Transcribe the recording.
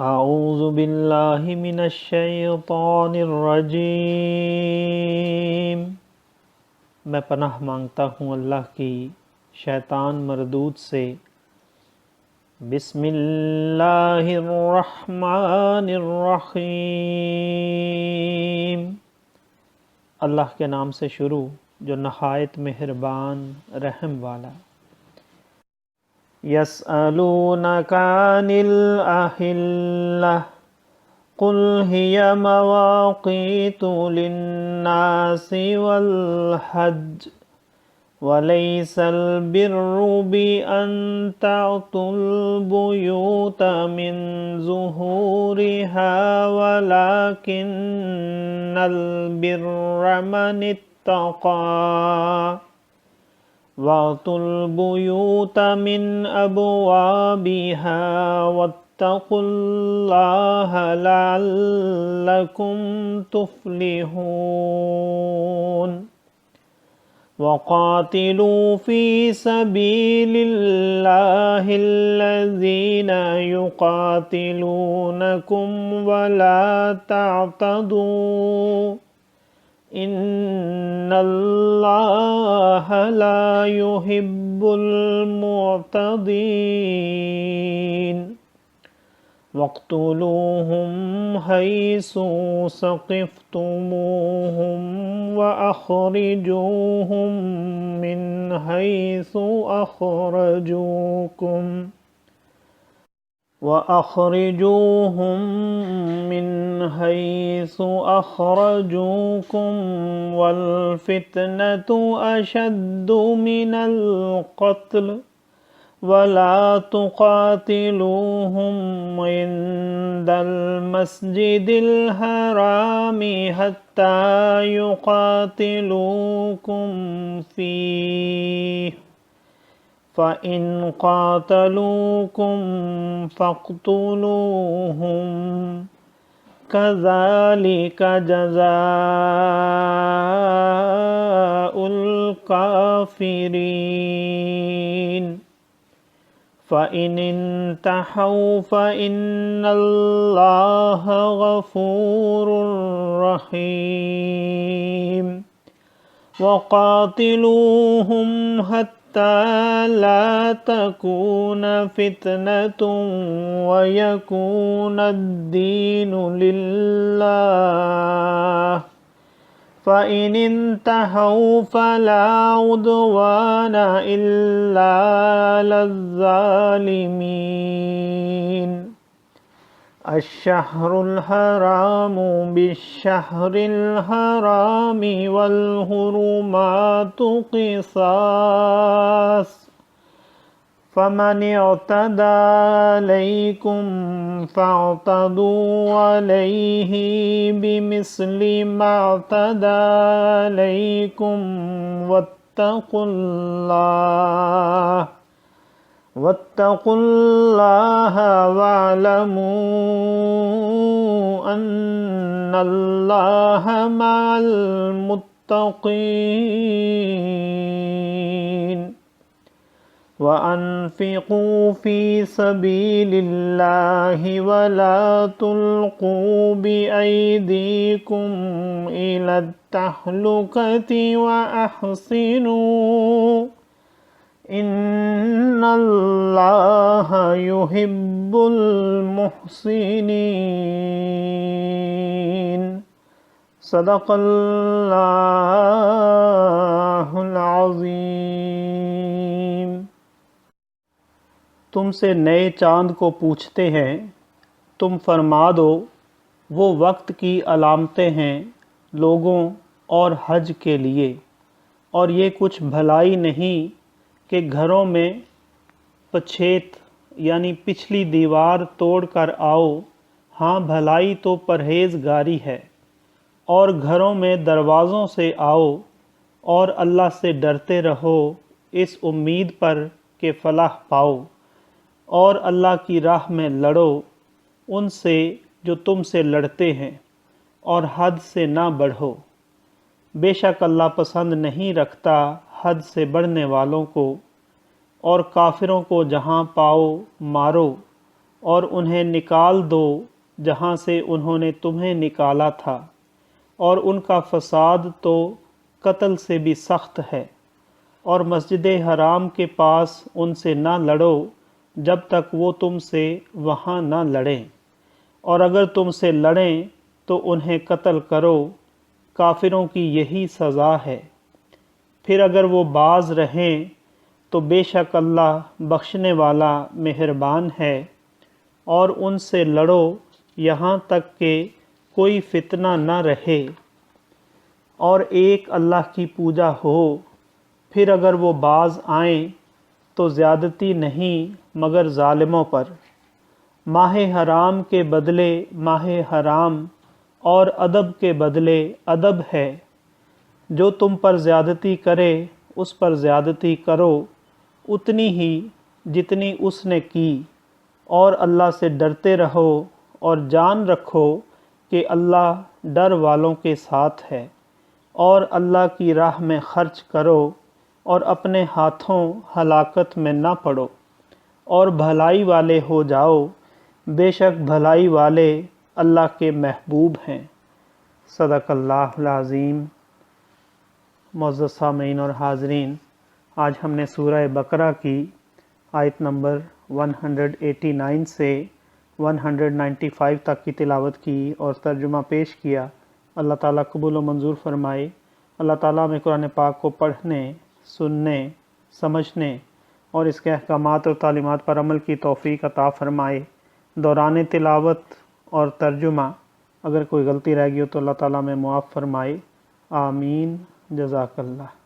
اعوذ باللہ من الشیطان الرجیم، میں پناہ مانگتا ہوں اللہ کی شیطان مردود سے۔ بسم اللہ الرحمن الرحیم، اللہ کے نام سے شروع جو نہایت مہربان رحم والا۔ یسألونک عن الأہلہ قل ہی مواقیت للناس والحج ولیس البر بأن تأتوا البیوت من ظہورها ولکن البر من اتقى وَأْتُوا الْبُيُوتَ مِنْ أَبْوَابِهَا وَاتَّقُوا اللَّهَ لَعَلَّكُمْ تُفْلِحُونَ وَقَاتِلُوا فِي سَبِيلِ اللَّهِ الَّذِينَ يُقَاتِلُونَكُمْ وَلَا تَعْتَدُوا ان اللہ لا يحب المعتدین واقتلوہم حیث ثقفتموہم واخرجوہم من حیث أخرجوكم والفتنة أشد من القتل ولا تقاتلوهم عند المسجد الحرام حتى يقاتلوكم فيه فَإِنْ قَاتَلُوكُمْ فَاقْتُلُوهُمْ كَذَلِكَ جَزَاءُ الْكَافِرِينَ فَإِنِ انْتَهَوْا فَإِنَّ اللَّهَ غَفُورٌ رَحِيمٌ وَقَاتِلُوهُمْ حَتَّى لا تكون فتنة ويكون الدين لله فإن انتهوا فلا عدوان إلا على الظالمين الشهر الحرام بالشهر الحرام والحرمات قصاص فمن اعتدى عليكم فاعتدوا عليه بمثل ما اعتدى عليكم واتقوا الله واعلموا أن الله مع المتقين وأنفقوا في سبيل الله ولا تلقوا بأيديكم إلى التهلكة وأحسنوا ان اللہ یحب المحسنین صدق اللہ العظیم۔ تم سے نئے چاند کو پوچھتے ہیں، تم فرما دو وہ وقت کی علامتیں ہیں لوگوں اور حج کے لیے، اور یہ کچھ بھلائی نہیں کہ گھروں میں پچھیت یعنی پچھلی دیوار توڑ کر آؤ، ہاں بھلائی تو پرہیزگاری ہے، اور گھروں میں دروازوں سے آؤ اور اللہ سے ڈرتے رہو اس امید پر کہ فلاح پاؤ، اور اللہ کی راہ میں لڑو ان سے جو تم سے لڑتے ہیں، اور حد سے نہ بڑھو، بے شک اللہ پسند نہیں رکھتا حد سے بڑھنے والوں کو، اور کافروں کو جہاں پاؤ مارو، اور انہیں نکال دو جہاں سے انہوں نے تمہیں نکالا تھا، اور ان کا فساد تو قتل سے بھی سخت ہے۔ اور مسجد حرام کے پاس ان سے نہ لڑو جب تک وہ تم سے وہاں نہ لڑیں، اور اگر تم سے لڑیں تو انہیں قتل کرو، کافروں کی یہی سزا ہے۔ پھر اگر وہ باز رہیں تو بے شک اللہ بخشنے والا مہربان ہے، اور ان سے لڑو یہاں تک کہ کوئی فتنہ نہ رہے اور ایک اللہ کی پوجا ہو۔ پھر اگر وہ باز آئیں تو زیادتی نہیں مگر ظالموں پر۔ ماہ حرام کے بدلے ماہ حرام اور ادب کے بدلے ادب ہے۔ جو تم پر زیادتی کرے اس پر زیادتی کرو اتنی ہی جتنی اس نے کی، اور اللہ سے ڈرتے رہو اور جان رکھو کہ اللہ ڈر والوں کے ساتھ ہے۔ اور اللہ کی راہ میں خرچ کرو اور اپنے ہاتھوں ہلاکت میں نہ پڑو، اور بھلائی والے ہو جاؤ، بے شک بھلائی والے اللہ کے محبوب ہیں۔ صدق اللہ العظیم۔ معزز سامعین اور حاضرین، آج ہم نے سورہ بقرہ کی آیت نمبر 189 سے 195 تک کی تلاوت کی اور ترجمہ پیش کیا۔ اللہ تعالیٰ قبول و منظور فرمائے۔ اللہ تعالیٰ میں قرآن پاک کو پڑھنے، سننے، سمجھنے اور اس کے احکامات اور تعلیمات پر عمل کی توفیق عطا فرمائے۔ دوران تلاوت اور ترجمہ اگر کوئی غلطی رہ گئی ہو تو اللہ تعالیٰ میں معاف فرمائے۔ آمین۔ جزاک اللہ۔